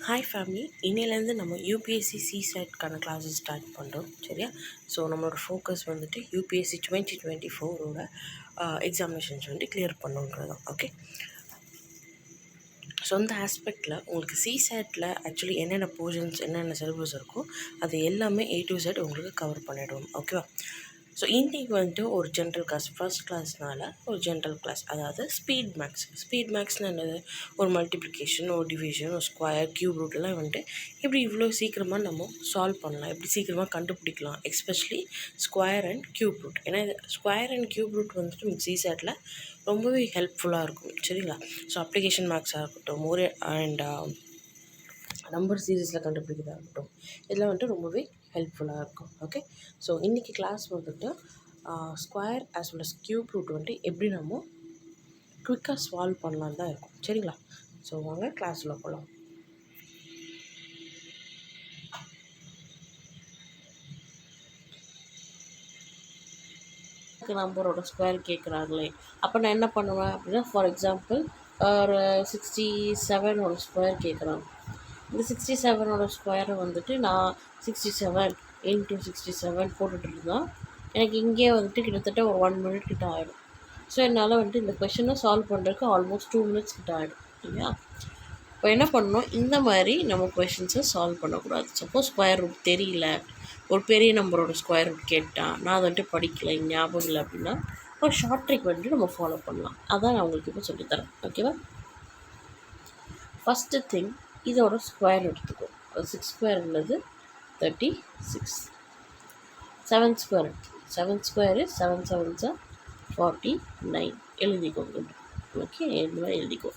Hi family, இன்னிலேருந்து நம்ம UPSC சிசெட்கான classes start பண்ணுறோம். சரியா? ஸோ நம்மளோட ஃபோக்கஸ் வந்துட்டு யூபிஎஸ்சி 2024ஓட எக்ஸாமினேஷன்ஸ் வந்து கிளியர் பண்ணுன்றது தான். ஓகே, ஸோ அந்த ஆஸ்பெக்டில் உங்களுக்கு சிசெட்டில் ஆக்சுவலி என்னென்ன போர்ஷன்ஸ் என்னென்ன சிலபஸ் இருக்கோ அது எல்லாமே A to Z உங்களுக்கு கவர் பண்ணிவிடுவோம். ஓகேவா? ஸோ இன்றைக்கி வந்துட்டு ஒரு ஜென்ரல் கிளாஸ், ஃபர்ஸ்ட் கிளாஸ்னால் ஒரு ஜென்ரல் கிளாஸ், அதாவது ஸ்பீட் மேக்ஸ்னு என்னது, ஒரு மல்டிப்ளிகேஷன், ஒரு டிவிஷன், ஒரு ஸ்கொயர், கியூப் ரூட்லாம் வந்துட்டு எப்படி இவ்வளோ சீக்கிரமாக நம்ம சால்வ் பண்ணலாம், எப்படி சீக்கிரமாக கண்டுபிடிக்கலாம், especially square and cube root. ஏன்னா இது ஸ்கொயர் அண்ட் கியூப் ரூட் வந்துட்டு நமக்கு சிசெட்டில் ரொம்பவே ஹெல்ப்ஃபுல்லாக இருக்கும். சரிங்களா? ஸோ அப்ளிகேஷன் மேக்ஸாக இருக்கட்டும், ஒரு அண்ட் நம்பர் சீரீஸில் கண்டுபிடிக்கிறதா இருக்கட்டும், இதெல்லாம் வந்துட்டு ரொம்பவே ஹெல்ப்ஃபுல்லாக இருக்கும். ஓகே, ஸோ இன்றைக்கி கிளாஸ் வந்துட்டு square as well as cube root வந்துட்டு எப்படி நம்ம குவிக்காக சால்வ் பண்ணலான்னு தான் இருக்கும். சரிங்களா? ஸோ வாங்க கிளாஸில் போகலாம். நம்பரோட ஸ்கொயர் கேட்குறாங்களே, அப்போ நான் என்ன பண்ணுவேன் அப்படின்னா, ஃபார் எக்ஸாம்பிள் ஒரு 67ஓட ஸ்கொயர் கேட்குறாங்க. இந்த 67ஓட ஸ்கொயரை வந்துட்டு நான் 67 × 67 போட்டுட்டு இருந்தால் எனக்கு இங்கே வந்துட்டு கிட்டத்தட்ட ஒரு 1 மினிட் கிட்ட ஆகிடும். ஸோ என்னால் வந்துட்டு இந்த கொஷனை சால்வ் பண்ணுறதுக்கு ஆல்மோஸ்ட் 2 மினிட்ஸ் கிட்ட ஆகிடும். இல்லையா? இப்போ என்ன பண்ணணும், இந்த மாதிரி நம்ம கொஷின்ஸை சால்வ் பண்ணக்கூடாது. சப்போஸ் ஸ்கொயர் ரூட் தெரியல, ஒரு பெரிய நம்பரோட ஸ்கொயர் ரூட் கேட்டால் நான் அதை வந்துட்டு படிக்கலை, ஞாபகம் இல்லை அப்படின்னா ஒரு ஷார்ட் ட்ரிக் வந்துட்டு நம்ம ஃபாலோ பண்ணலாம். அதான் நான் உங்களுக்கு இப்போ சொல்லித்தரேன். ஓகேவா? ஃபஸ்ட்டு திங், இதோட ஸ்கொயர் எடுத்துக்கோ. 6 ஸ்கொயர் உள்ளது 36. 7 ஸ்கொயர் எடுத்துக்கோ. 7 ஸ்கொயர் 7 7s 49 எழுதிக்கோங்க. ஓகே, எழுதிக்கோ.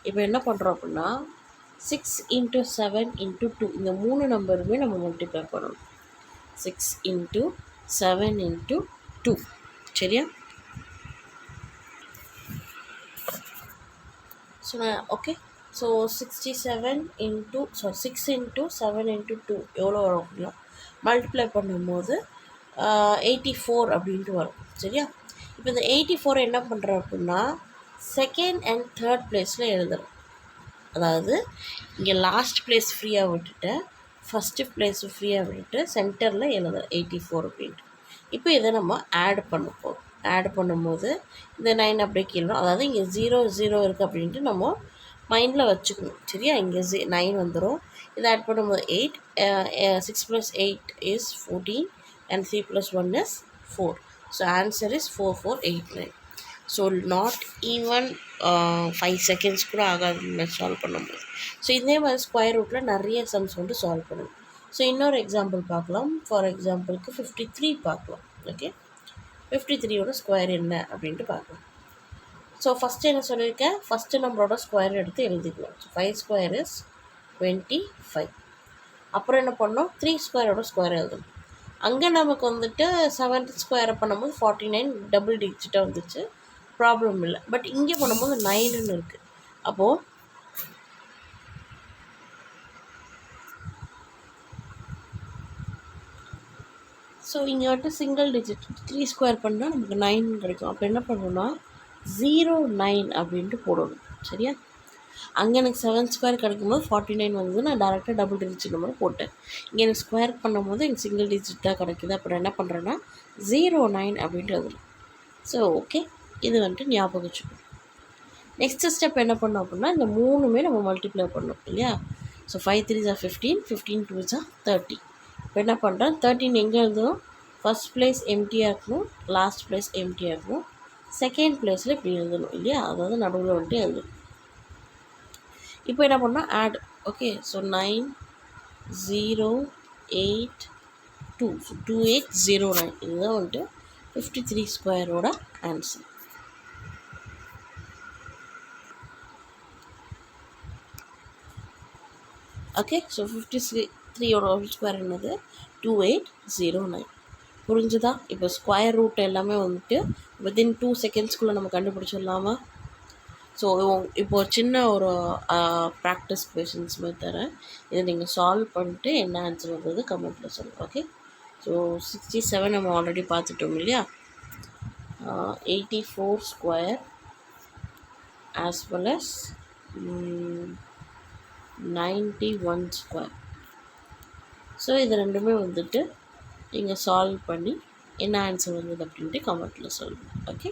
இப்போ என்ன பண்ணுறோம் அப்படின்னா 6 × 7 × 2 இந்த 3 நம்பருமே நம்ம மல்டிப்ளை பண்ணணும். 6 × 7 × 2. சரியா? ஸோ ஓகே, ஸோ 67 6 × 7 × 2 எவ்வளோ வரும் அப்படின்னா மல்டிப்ளை பண்ணும்போது 84 அப்படின்ட்டு வரும். சரியா? இப்போ இந்த 84 என்ன பண்ணுறோம் அப்படின்னா செகண்ட் அண்ட் தேர்ட் பிளேஸில் எழுதுறோம். அதாவது இங்கே லாஸ்ட் பிளேஸ் ஃப்ரீயாக விட்டுட்டு ஃபஸ்ட்டு பிளேஸு ஃப்ரீயாக விட்டுட்டு சென்டரில் எழுதுறோம் 84 அப்படின்ட்டு. இப்போ இதை நம்ம ஆட் பண்ண போகிறோம். ஆட் பண்ணும்போது இந்த 9 அப்படியே கீழே, அதாவது இங்கே 0 0 இருக்குது அப்படின்ட்டு நம்ம மைண்டில் வச்சுக்கணும். சரியா? இங்கே 9 வந்துடும். இதை ஆட் பண்ணும்போது 8, 6 + 8 is 14 and 3 + 1 is 4. So answer is 4489. So not even 5 seconds கூட ஆகாது சால்வ் பண்ணும்போது. ஸோ இதே மாதிரி ஸ்கொயர் ரூட்டில் நிறைய சம்ஸ் வந்து சால்வ் பண்ணணும். ஸோ இன்னொரு எக்ஸாம்பிள் பார்க்கலாம். ஃபார் எக்ஸாம்பிளுக்கு 53 பார்க்கலாம். ஓகே, 53ஓட ஸ்கொயர் என்ன அப்படின்ட்டு பார்க்கலாம். ஸோ ஃபஸ்ட்டு என்ன சொல்லியிருக்கேன், ஃபஸ்ட்டு நம்பரோட ஸ்கொயர் எடுத்து எழுதிக்கலாம். So 5 square is 25. அப்புறம் என்ன பண்ணோம், 3 ஸ்கொயரோட ஸ்கொயர் எழுதணும். அங்கே நமக்கு வந்துட்டு 7 ஸ்கொயரை பண்ணும்போது 49 டபுள் டிஜிட்டாக வந்துச்சு, ப்ராப்ளம் இல்லை. பட் இங்கே பண்ணும்போது 9ன்னு இருக்குது. அப்போது ஸோ இங்கே வந்துட்டு சிங்கிள் டிஜிட் 3 ஸ்கொயர் பண்ணால் நமக்கு 9 கிடைக்கும். அப்போ என்ன பண்ணணும்னா 09 அப்படின்ட்டு போடணும். சரியா? அங்கே எனக்கு 7 ஸ்கொயர் கிடைக்கும்போது 49 வந்து நான் டேரெக்டாக டபுள் டிஜிட் நம்பர் போட்டேன். இங்கே எனக்கு ஸ்கொயர் பண்ணும்போது எனக்கு சிங்கிள் டிஜிட் தான் கிடைக்குது. அப்புறம் என்ன பண்ணுறேன்னா 09 அப்படின்ட்டு எழுதுறேன். ஸோ ஓகே, இது வந்துட்டு ஞாபகம் வச்சுக்கணும். நெக்ஸ்ட்டு ஸ்டெப் என்ன பண்ணோம் அப்படின்னா இந்த 3மே நம்ம மல்டிப்ளை பண்ணோம் இல்லையா? So 5 3s are 15, 15 2s are 30. இப்போ என்ன பண்ணுறேன், 13 எங்கே எழுதணும், ஃபஸ்ட் பிளேஸ் எம்டியாக இருக்கணும், லாஸ்ட் பிளேஸ் எம்டியாக இருக்கணும், செகண்ட் பிளேஸில் இப்படி எழுதணும் இல்லையா? அதாவது நடுவில் வந்துட்டு எழுதணும். இப்போ என்ன பண்ணால் ஆட். ஓகே, ஸோ 9 0 8 2, ஸோ 2809 இதுதான் வந்துட்டு 53 ஸ்கொயரோட ஆன்சர். ஓகே, ஸோ 53ஓட ஹோல் ஸ்கொயர் என்னது 2809. புரிஞ்சுதா? இப்போ ஸ்கொயர் ரூட் எல்லாமே வந்துட்டு வித்தின் 2 செகண்ட்ஸ்குள்ளே நம்ம கண்டுபிடிச்சிடலாமா? ஸோ இப்போ சின்ன ஒரு ப்ராக்டிஸ் கொஷின்ஸ் மாதிரி தரேன். இதை நீங்கள் சால்வ் பண்ணிட்டு என்ன ஆன்சர் வந்தது கமெண்ட்டில் சொல்லுங்கள். ஓகே, ஸோ 67 நம்ம ஆல்ரெடி பார்த்துட்டோம் இல்லையா? 84 square as well as 91 square. So இது ரெண்டுமே வந்துட்டு நீங்கள் சால்வ் பண்ணி என்ன ஆன்சர் வந்தது அப்படின்ட்டு கமெண்ட்டில் சொல்லுங்கள். ஓகே.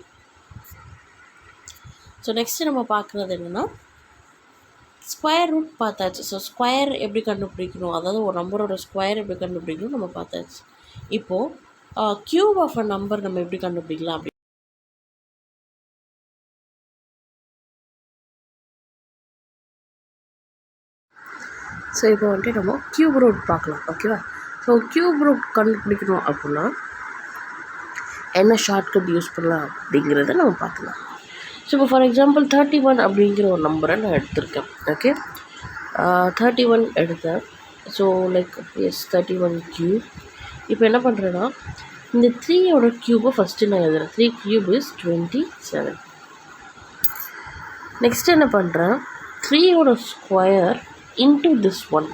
ஸோ நெக்ஸ்ட்டு நம்ம பார்க்குறது என்னென்னா ஸ்கொயர் ரூட் பார்த்தாச்சு. ஸோ ஸ்கொயர் எப்படி கண்டுபிடிக்கணும், அதாவது ஒரு நம்பரோட ஸ்கொயர் எப்படி கண்டுபிடிக்கணும் நம்ம பார்த்தாச்சு. இப்போது க்யூப் ஆஃப் அ நம்பர் நம்ம எப்படி கண்டுபிடிக்கலாம் அப்படி. ஸோ இப்போ வந்துட்டு நம்ம க்யூப் ரூட் பார்க்கலாம். ஓகேவா. ஸோ க்யூப் ரூட் கண்டுபிடிக்கணும் அப்படின்னா என்ன ஷார்ட்கட் யூஸ் பண்ணலாம் அப்படிங்கிறத நம்ம பார்க்கலாம். ஸோ இப்போ ஃபார் எக்ஸாம்பிள் 31 அப்படிங்கிற ஒரு நம்பரை நான் எடுத்திருக்கேன். ஓகே. 31 எடுத்தேன். So like as 31 cube. இப்போ என்ன பண்ணுறேன்னா இந்த 3யோட க்யூபை ஃபஸ்ட்டு நான் எழுதுறேன். 3 க்யூப் இஸ் 27. நெக்ஸ்ட் என்ன பண்ணுறேன், 3யோட ஸ்கொயர் இன்ட்டு திஸ் 1.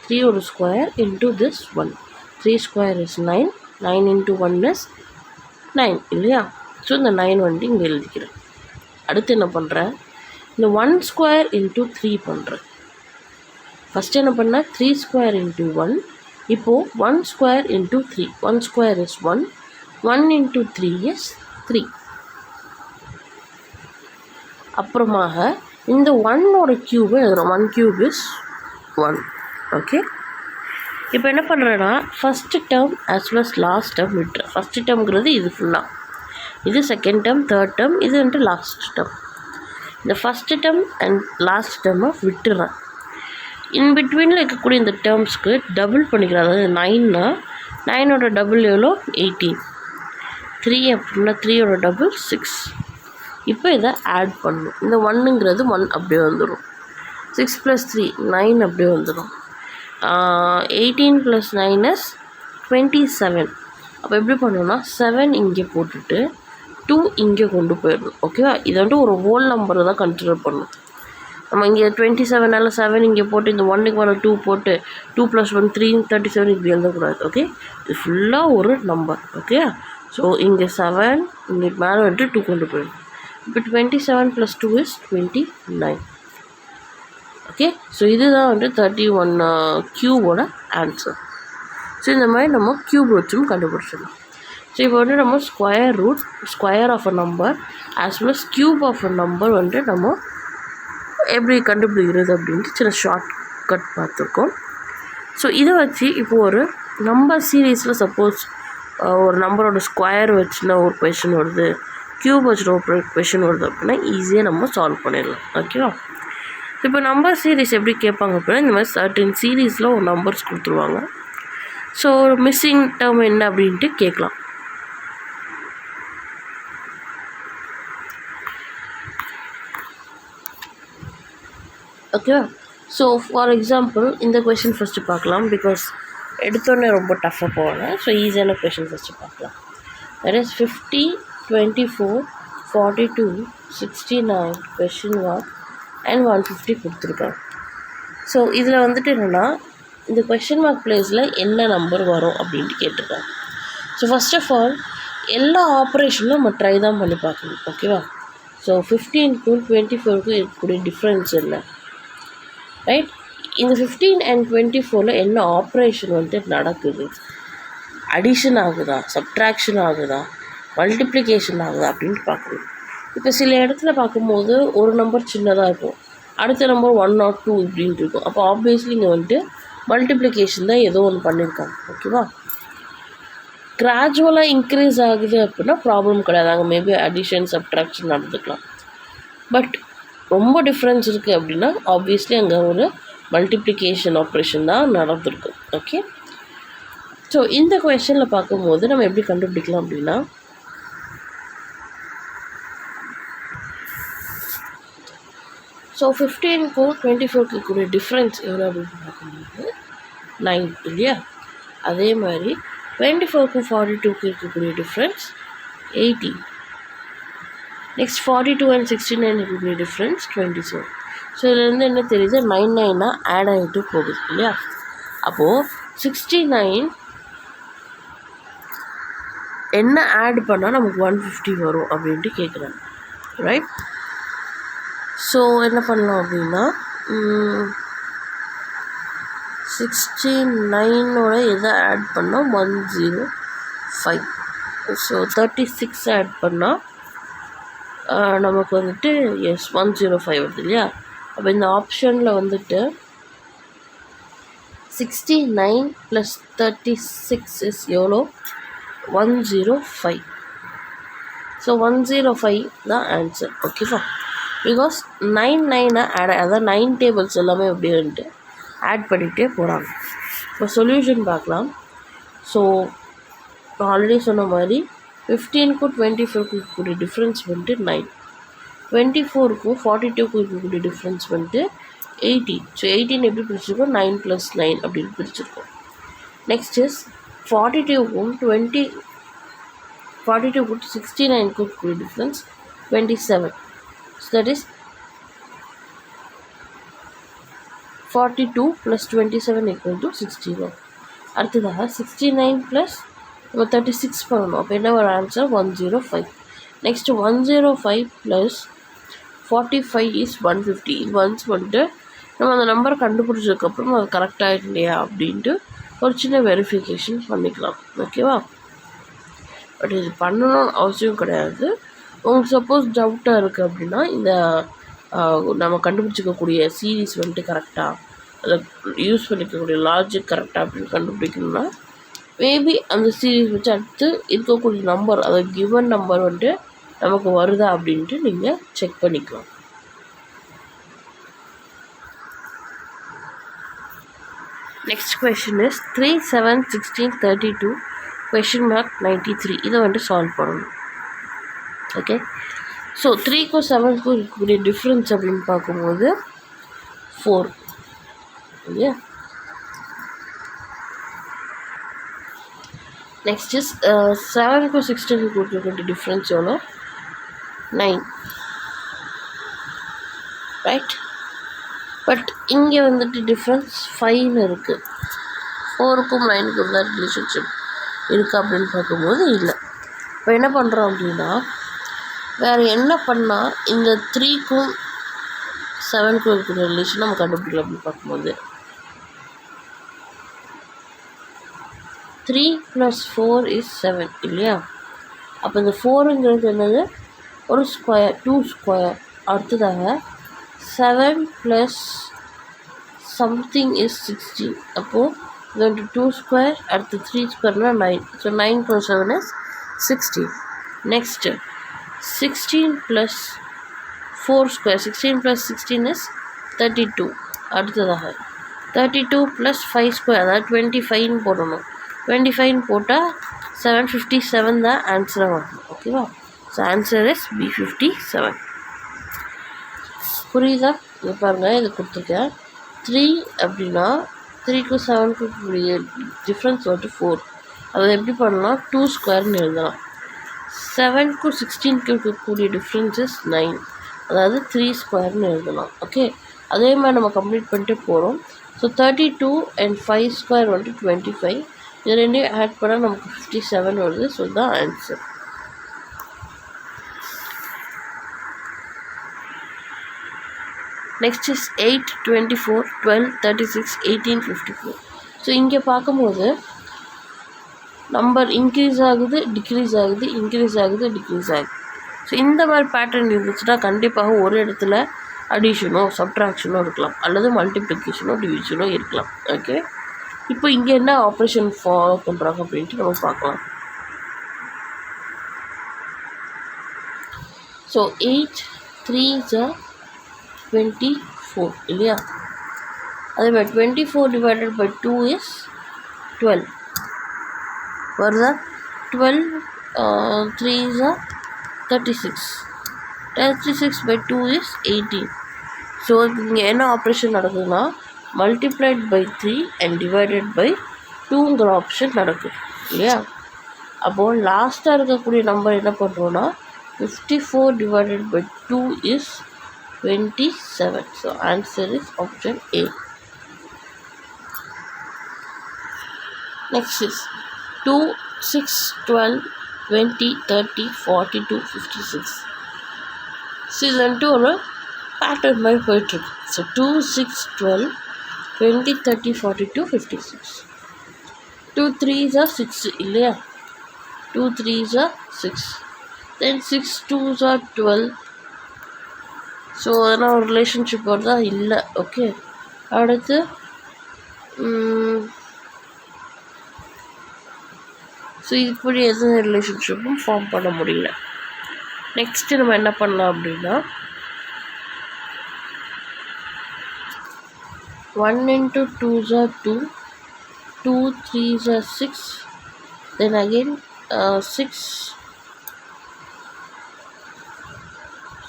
3யோட square into this 1. 3 square is 9. 9 into 1 is 9 இல்லையா. ஸோ இந்த 9 வந்துட்டு இங்கே எழுதிக்கிறேன். அடுத்து என்ன பண்ணுறேன், இந்த 1 ஸ்கொயர் இன்ட்டு 3 பண்ணுறேன். ஃபஸ்ட்டு என்ன பண்ணேன் 3 ஸ்கொயர் இன்ட்டு 1. இப்போது 1 square into 3. 1 square is 1. 1 into 3 is 3. அப்புறமாக இந்த 1ஓட க்யூபை எழுதுகிறோம். 1 க்யூப் இஸ் 1. ஓகே. இப்போ என்ன பண்ணுறேன்னா first term as well as last term விட்டுறேன். ஃபஸ்ட்டு டேர்ம்ங்கிறது இது ஃபுல்லாக, இது செகண்ட் டேர்ம், தேர்ட் டேர்ம், இது வந்துட்டு லாஸ்ட் டேர்ம். இந்த ஃபஸ்ட்டு டேர்ம் அண்ட் லாஸ்ட் டேர்மை விட்டுறேன். இன்பிட்வீனில் இருக்கக்கூடிய இந்த டேர்ம்ஸ்க்கு டபுள் பண்ணிக்கிறேன். அதாவது 9னா 9ஓட டபுள் எவ்வளோ 18. 3 அப்படின்னா 3யோட டபுள் 6. இப்போ இதை ஆட் பண்ணணும். இந்த 1ங்கிறது 1 அப்படியே வந்துடும். 6 + 3 9 அப்படியே வந்துடும். 18 + 9 is 27. அப்போ எப்படி பண்ணணும்னா 7 இங்கே போட்டுட்டு 2 இங்கே கொண்டு போயிடணும். ஓகேவா. இதை வந்துட்டு ஒரு ஹோல் நம்பரை தான் கன்சிடர் பண்ணணும். நம்ம இங்கே 27 7 இங்கே போட்டு இந்த 1க்கு வர 2 போட்டு 2 + 1 3 37 இப்படி எழுதக்கூடாது. ஓகே. இது ஃபுல்லாக ஒரு நம்பர். ஓகே. ஸோ இங்கே 7 இங்கே மேலே வந்துட்டு 2 கொண்டு போயிடணும். இப்போ 27 + 2 is 29. ஓகே. ஸோ இதுதான் வந்துட்டு 31 க்யூபோட ஆன்சர். ஸோ இந்த மாதிரி நம்ம க்யூப் ரூட்ஸும் கண்டுபிடிச்சிடலாம். ஸோ இப்போ வந்து நம்ம square of a number as well as cube of a number வந்துட்டு நம்ம எப்படி கண்டுபிடிக்கிறது அப்படின்ட்டு சின்ன ஷார்ட் கட் பார்த்துருக்கோம். ஸோ இதை வச்சு இப்போ ஒரு நம்பர் சீரீஸில் சப்போஸ் ஒரு நம்பரோட ஸ்கொயர் வச்சுன்னா ஒரு கொஷின் வருது, க்யூப் வச்சுட்டு ஒரு கொஷின் வருது அப்படின்னா ஈஸியாக நம்ம சால்வ் பண்ணிடலாம். ஓகேவா. இப்போ நம்பர் சீரீஸ் எப்படி கேட்பாங்க அப்படின்னா இந்த மாதிரி சர்டன் சீரீஸில் ஒரு நம்பர்ஸ் கொடுத்துருவாங்க. ஸோ மிஸ்ஸிங் டேர்ம் என்ன அப்படின்ட்டு கேட்கலாம். ஓகேவா. ஸோ ஃபார் எக்ஸாம்பிள் இந்த கொஷின் ஃபஸ்ட்டு பார்க்கலாம். பிகாஸ் எடுத்தோடனே ரொம்ப டஃப்பாக போகலாம். ஸோ ஈஸியான கொஷின் ஃபஸ்ட்டு பார்க்கலாம். தட் இஸ் 50, 24, 42, 69 கொஷின் 1 அண்ட் 150 கொடுத்துருக்காங்க. ஸோ இதில் வந்துட்டு என்னென்னா இந்த கொஷின் மார்க் பிளேஸில் என்ன நம்பர் வரும் அப்படின்ட்டு கேட்டிருக்காங்க. ஸோ ஃபஸ்ட் ஆஃப் ஆல் எல்லா ஆப்ரேஷனும் நம்ம ட்ரை தான் பண்ணி பார்க்கணும். ஓகேவா. ஸோ 15க்கும் 24க்கும் இருக்கக்கூடிய டிஃப்ரென்ஸ் என்ன, ரைட். இந்த 15 அண்ட் 24ல் என்ன ஆப்ரேஷன் வந்துட்டு நடக்குது, அடிஷன் ஆகுதா, சப்ட்ராக்ஷன் ஆகுதா, மல்டிப்ளிகேஷன் ஆகுதா அப்படின்ட்டு பார்க்கணும். இப்போ சில இடத்துல பார்க்கும்போது ஒரு நம்பர் சின்னதாக இருக்கும், அடுத்த நம்பர் 1 or 2 இப்படின்ட்டு இருக்கும். அப்போ ஆப்வியஸ்லி இங்கே வந்துட்டு மல்டிப்ளிகேஷன் தான் ஏதோ ஒன்று பண்ணியிருக்காங்க. ஓகேவா. கிராஜுவலாக இன்க்ரீஸ் ஆகுது அப்படின்னா ப்ராப்ளம் கிடையாது, அங்கே மேபி அடிஷன் சப்ட்ராக்ஷன் நடந்துக்கலாம். பட் ரொம்ப டிஃப்ரென்ஸ் இருக்குது அப்படின்னா ஆப்வியஸ்லி அங்கே ஒரு மல்டிப்ளிகேஷன் ஆப்ரேஷன் தான் நடந்திருக்கு. ஓகே. ஸோ இந்த கொஷனில் பார்க்கும்போது நம்ம எப்படி கண்டுபிடிக்கலாம் அப்படின்னா ஸோ 15க்கும் 24க்கு கூடிய டிஃப்ரென்ஸ் எவ்வளோ அப்படின்னு பார்க்கும்போது 9 இல்லையா. அதே மாதிரி 24க்கும் 42க்கு இருக்கக்கூடிய டிஃப்ரென்ஸ் 18. நெக்ஸ்ட் 42 அண்ட் 69 இருக்கக்கூடிய டிஃப்ரென்ஸ் 27. ஸோ இதுலேருந்து என்ன தெரியுது, 9 ஆட் ஆகிட்டு போகுது இல்லையா. அப்போது 69 என்ன ஆட் பண்ணால் நமக்கு 150 வரும் அப்படின்ட்டு கேட்குறாங்க, ரைட். ஸோ என்ன பண்ணலாம் அப்படின்னா 69ஓட எதை ஆட் பண்ணால் 105. ஸோ 36 ஆட் பண்ணால் நமக்கு வந்துட்டு எஸ் 105 வருது இல்லையா. அப்போ இந்த ஆப்ஷனில் வந்துட்டு 69 + 36 இஸ் எவ்வளோ? 105. ஸோ 105 தான் ஆன்சர். ஓகேவா? பிகாஸ் 9 ஆட், அதாவது 9 டேபிள்ஸ் எல்லாமே எப்படி வந்துட்டு ஆட் பண்ணிகிட்டே போகிறாங்க. இப்போ சொல்யூஷன் பார்க்கலாம். ஸோ ஆல்ரெடி சொன்ன மாதிரி 15க்கும் 25க்கும் இருக்கக்கூடிய டிஃப்ரென்ஸ் வந்துட்டு 9, 24க்கும் 42க்கும் இருக்கக்கூடிய டிஃப்ரென்ஸ் வந்துட்டு 18. ஸோ 18 எப்படி பிரிச்சிருக்கோம்? 9 + 9 அப்படின்னு பிரிச்சிருக்கோம். நெக்ஸ்ட் இஸ் 42க்கும் 69க்கும் இருக்கக்கூடிய டிஃப்ரென்ஸ் 27. So that is 42 + 27 = 61. அடுத்ததாக 69 + 36 பண்ணணும். அப்போ என்ன ஒரு ஆன்சர்? 105. Next 105 + 45 is 150. இது ஒன்ஸ் வந்துட்டு நம்ம அந்த நம்பரை கண்டுபிடிச்சதுக்கப்புறம் அது கரெக்டாக இல்லையா அப்படின்ட்டு ஒரு சின்ன வெரிஃபிகேஷன் பண்ணிக்கலாம். ஓகேவா? பட் இது பண்ணணும்னு அவசியம் கிடையாது. உங்களுக்கு சப்போஸ் டவுட்டாக இருக்குது அப்படின்னா இந்த நம்ம கண்டுபிடிச்சிக்கக்கூடிய சீரீஸ் வந்துட்டு கரெக்டாக, அதை யூஸ் பண்ணிக்கக்கூடிய லாஜிக் கரெக்டாக அப்படின்னு கண்டுபிடிக்கணும்னா மேபி அந்த சீரீஸ் வச்சு அடுத்து இருக்கக்கூடிய நம்பர், அதாவது கிவன் நம்பர் வந்துட்டு நமக்கு வருதா அப்படின்ட்டு நீங்கள் செக் பண்ணிக்கலாம். Next question is 3, 7, 16, 32 (93). இதை வந்துட்டு சால்வ் பண்ணணும். ஓகே, ஸோ 3க்கும் 7க்கும் இருக்கக்கூடிய டிஃப்ரென்ஸ் அப்படின்னு பார்க்கும்போது 4 இல்லையா. நெக்ஸ்ட் இஸ் 7க்கும் 16க்கும் இருக்கக்கூடிய டிஃப்ரென்ஸ் எவ்வளோ? 9, ரைட். பட் இங்கே வந்துட்டு டிஃப்ரென்ஸ் 5 இருக்குது. 4க்கும் 9க்கும் தான் ரிலேஷன்ஷிப் இருக்குது அப்படின்னு பார்க்கும்போது இல்லை. இப்போ என்ன பண்ணுறோம் அப்படின்னா, வேறு என்ன பண்ணால் இந்த 3க்கும் 7க்கும் இருக்கக்கூடிய ரிலேஷன் நம்ம கண்டுபிடிக்கலாம் அப்படின்னு பார்க்கும்போது 3 + 4 is 7 இல்லையா. அப்போ இந்த 4ங்கிறது என்னது? ஒரு ஸ்கொயர், 2 ஸ்கொயர். அடுத்ததாக 7 + something is 16. அப்போது இது வந்து 2 ஸ்கொயர், அடுத்து 3 ஸ்கொயர்னால் 9. So 9 + 7 is 16. Next 16 + 4 square, 16 + 16 is 32. அடுத்ததாக 32 + 5 ஸ்கொயர், அதாவது 25 போடணும். 25 போட்டால் 757 தான் ஆன்சராக வரணும். ஓகேவா? So answer is B57. புரியுதா? இது பாருங்கள், இது கொடுத்துருக்கேன். 3 அப்படின்னா 3க்கும் 7க்கும் இருக்கக்கூடிய டிஃப்ரென்ஸ் வந்துட்டு 4. அதை எப்படி பண்ணலாம்? 2 ஸ்கொயர்னு எழுதலாம். 7க்கும் 16க்கும் இருக்கக்கூடிய டிஃப்ரென்ஸ் இஸ் 9, அதாவது 3 ஸ்கொயர்னு எழுதலாம். ஓகே, அதே மாதிரி நம்ம கம்ப்ளீட் பண்ணிட்டு போகிறோம். ஸோ 32 and 5 ஸ்கொயர் வந்துட்டு 25. இது ரெண்டையும் ஆட் பண்ணால் நமக்கு 57 வருது. ஸோ தான் ஆன்சர். Next is 8, 24, 12, 36, 18, 54. ஸோ இங்கே பார்க்கும்போது நம்பர் இன்க்ரீஸ் ஆகுது, டிக்ரீஸ் ஆகுது, இன்க்ரீஸ் ஆகுது, டிக்ரீஸ் ஆகுது. ஸோ இந்த மாதிரி பேட்டர்ன் இருந்துச்சுன்னா கண்டிப்பாக ஒரு இடத்துல அடிஷனோ சப்ட்ராக்ஷனோ இருக்கலாம், அல்லது மல்டிப்ளிகேஷனோ டிவிஷனோ இருக்கலாம். ஓகே, இப்போ இங்கே என்ன ஆப்ரேஷன் ஃபாலோ பண்ணுறாங்க அப்படின்ட்டு நம்ம பார்க்கலாம். ஸோ 8 3s are 24 இல்லையா. அதே மாதிரி 24 divided by 2 is 12 வருதா. 12 3s are 36. 36 by 2 is 18. So இங்கே என்ன ஆப்ரேஷன் நடக்குதுன்னா multiplied by 3 and divided by 2ங்கிற ஆப்ஷன் நடக்குது இல்லையா. அப்போது லாஸ்ட்டாக இருக்கக்கூடிய நம்பர் என்ன பண்ணுறோன்னா 54 divided by 2 is 27. So answer is option A. Next is 2, 6, 12, 20, 30, 42, 56. So இது வந்துட்டு ஒரு பேட்டர்ன் மாதிரி போயிட்டுருக்கு. ஸோ 2, 6, 12, 20, 30, 42, 56. 2 3s are 6 இல்லையா? 2 3s are 6. Then 6 2s are 12. So அதனால் ஒரு ரிலேஷன்ஷிப் வருதா? இல்லை. ஓகே, அடுத்து ஸோ இப்படி எந்த ரிலேஷன்ஷிப்பும் ஃபார்ம் பண்ண முடியல. நெக்ஸ்ட்டு நம்ம என்ன பண்ணலாம் அப்படின்னா 1 into 2s are 2, 2 3s are 6, then again 6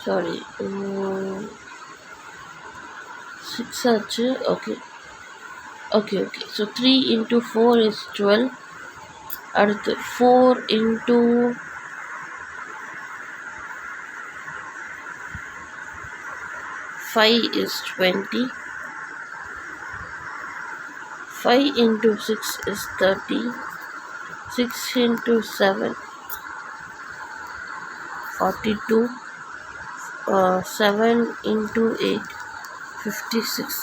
sorry 6 ஆச்சு. Okay, so 3 into 4 is 12. அடுத்து 4 into 5 is 20. 5 into 6 is 30. 6 into 7 42. 7 into 8 56.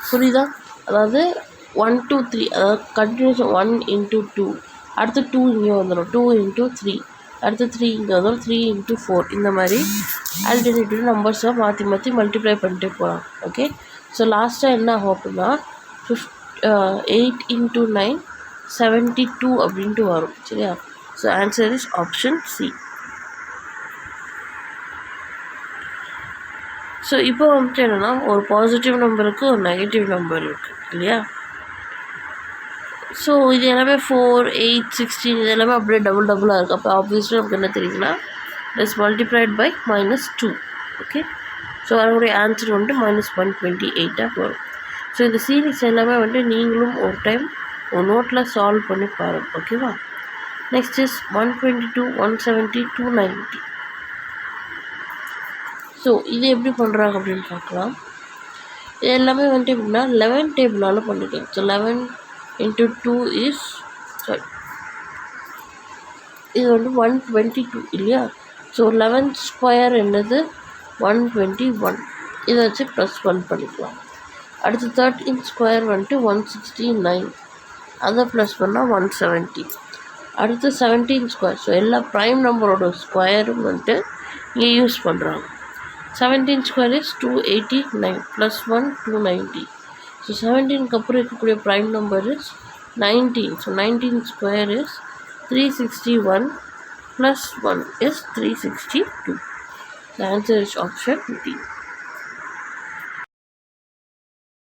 புரியுதா? அதாவது 1 2 3, அதாவது கண்டினியூஸ் 1 into 2, அடுத்து 2 இங்கே வந்துடும், 2 into 3, அடுத்து 3 இங்கே வந்துடும், 3 into 4. இந்த மாதிரி ஆல்டர்னேட்டிவ் நம்பர்ஸை மாற்றி மாற்றி மல்டிப்ளை பண்ணிட்டே போகலாம். ஓகே, ஸோ லாஸ்ட்டாக என்ன ஆகும் அப்படின்னா 8 into 9 72 அப்படின்ட்டு வரும். சரியா? So answer is option C. So இப்போ வந்துட்டு என்னென்னா ஒரு பாசிட்டிவ் நம்பருக்கு ஒரு நெகட்டிவ் நம்பர் இருக்குது இல்லையா? ஸோ இது எல்லாமே 4 8 16 இது எல்லாமே அப்படியே டபுளாக இருக்குது. அப்போ ஆப்வியஸ்லி நமக்கு என்ன தெரியுதுன்னா it's multiplied by -2. Okay, so அதனுடைய ஆன்சர் வந்துட்டு -128 வரும். ஸோ இந்த சீரீஸ் எல்லாமே வந்துட்டு நீங்களும் ஒரு டைம் ஒரு நோட்டில் சால்வ் பண்ணி பாருங்கள். ஓகேவா? Next is 122 170 290. ஸோ இது எப்படி பண்ணுறாங்க அப்படின்னு பார்க்கலாம். இது எல்லாமே வந்துட்டு எப்படின்னா 11 டேபிளால் பண்ணிக்கலாம். ஸோ 11 into 2 is இது வந்து 122 இல்லையா? ஸோ 11 ஸ்கொயர் என்னது 121. இதை வச்சு +1 பண்ணிக்கலாம். அடுத்து 13 ஸ்கொயர் வந்துட்டு 169, அதை ப்ளஸ் பண்ணால் 170. அடுத்து 17 ஸ்கொயர். ஸோ எல்லா ப்ரைம் நம்பரோட ஸ்கொயரும் வந்துட்டு இங்கே யூஸ் பண்ணுறாங்க. 17 ஸ்கொயர் இஸ் 289 +1 290. ஸோ 17க்கு அப்புறம் இருக்கக்கூடிய prime number is 19. So 19 square is 361 +1 is 362. The answer is option D.